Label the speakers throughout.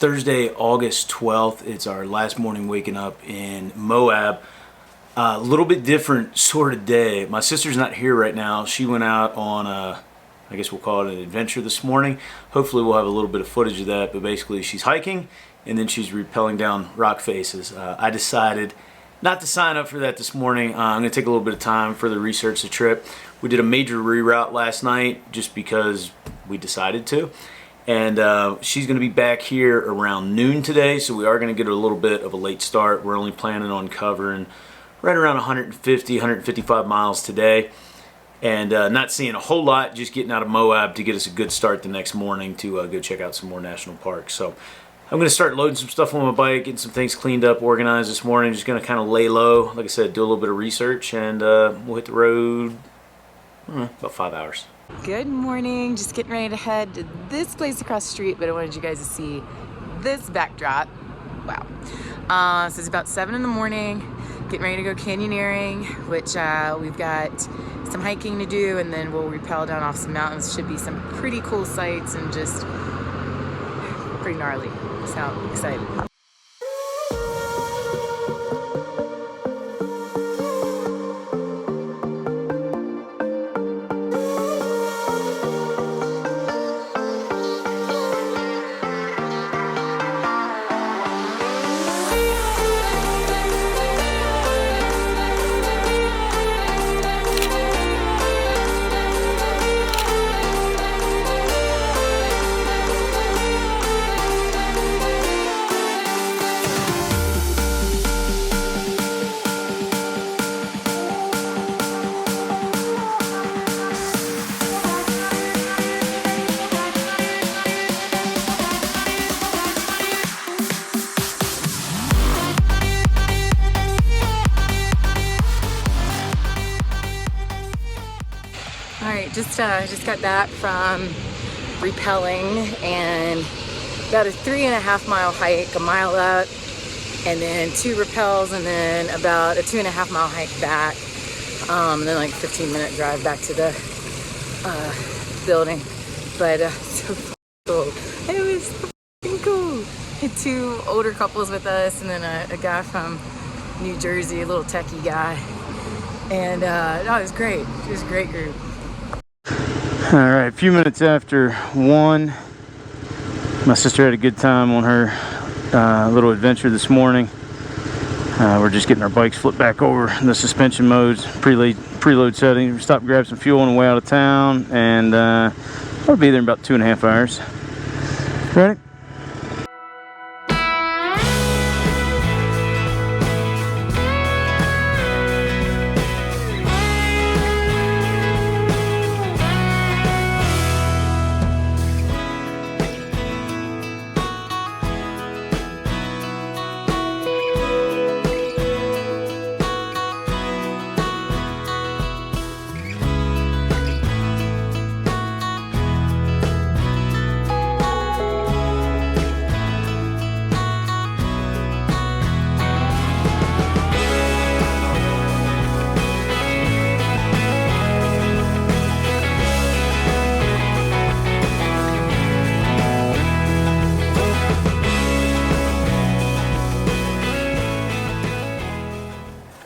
Speaker 1: Thursday, August 12th. It's our last morning waking up in Moab. A little bit different sort of day. My sister's not here right now. She went out on I guess we'll call it an adventure this morning. Hopefully we'll have a little bit of footage of that, but basically she's hiking and then she's rappelling down rock faces. I decided not to sign up for that this morning. I'm going to take a little bit of time for the research the trip. We did a major reroute last night just because we decided to. And she's going to be back here around noon today, so we are going to get a little bit of a late start. We're only planning on covering right around 150, 155 miles today, and not seeing a whole lot, just getting out of Moab to get us a good start the next morning to go check out some more national parks. So I'm going to start loading some stuff on my bike, getting some things cleaned up, organized this morning. Just going to kind of lay low, like I said, do a little bit of research, and we'll hit the road about 5 hours.
Speaker 2: Good morning, just getting ready to head to this place across the street, but I wanted you guys to see this backdrop. Wow. So it's about 7 in the morning, getting ready to go canyoneering, which we've got some hiking to do, and then we'll rappel down off some mountains. Should be some pretty cool sights and just pretty gnarly. So excited. Just got back from rappelling, and about a 3.5 mile hike, a mile up, and then 2 rappels, and then about a 2.5 mile hike back, and then like a 15-minute drive back to the building. But so cool. It was so cool. Had 2 older couples with us, and then a guy from New Jersey, a little techie guy, and no, it was great. It was a great group.
Speaker 1: All right, a few minutes after 1, my sister had a good time on her little adventure this morning. We're just getting our bikes flipped back over in the suspension modes, preload setting. We stopped and grabbed some fuel on the way out of town, and I'll be there in about 2.5 hours. Ready?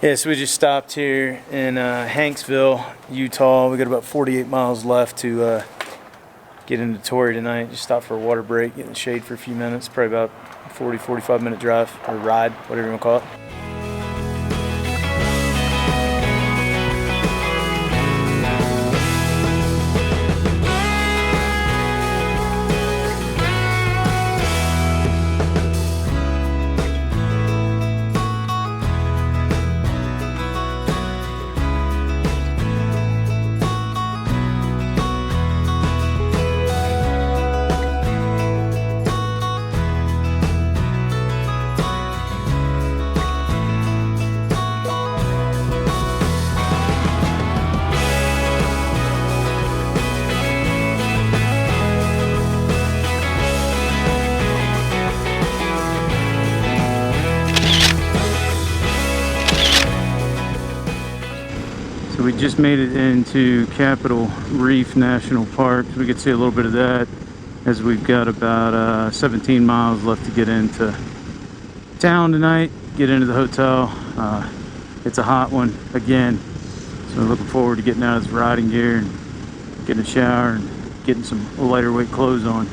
Speaker 1: Yeah, so we just stopped here in Hanksville, Utah. We got about 48 miles left to get into Torrey tonight. Just stopped for a water break, get in the shade for a few minutes. Probably about 40-45 minute drive or ride, whatever you want to call it. just made it into Capitol Reef National Park. We could see a little bit of that as we've got about 17 miles left to get into town tonight, get into the hotel. It's a hot one again, so we're looking forward to getting out of this riding gear and getting a shower and getting some lighter weight clothes on.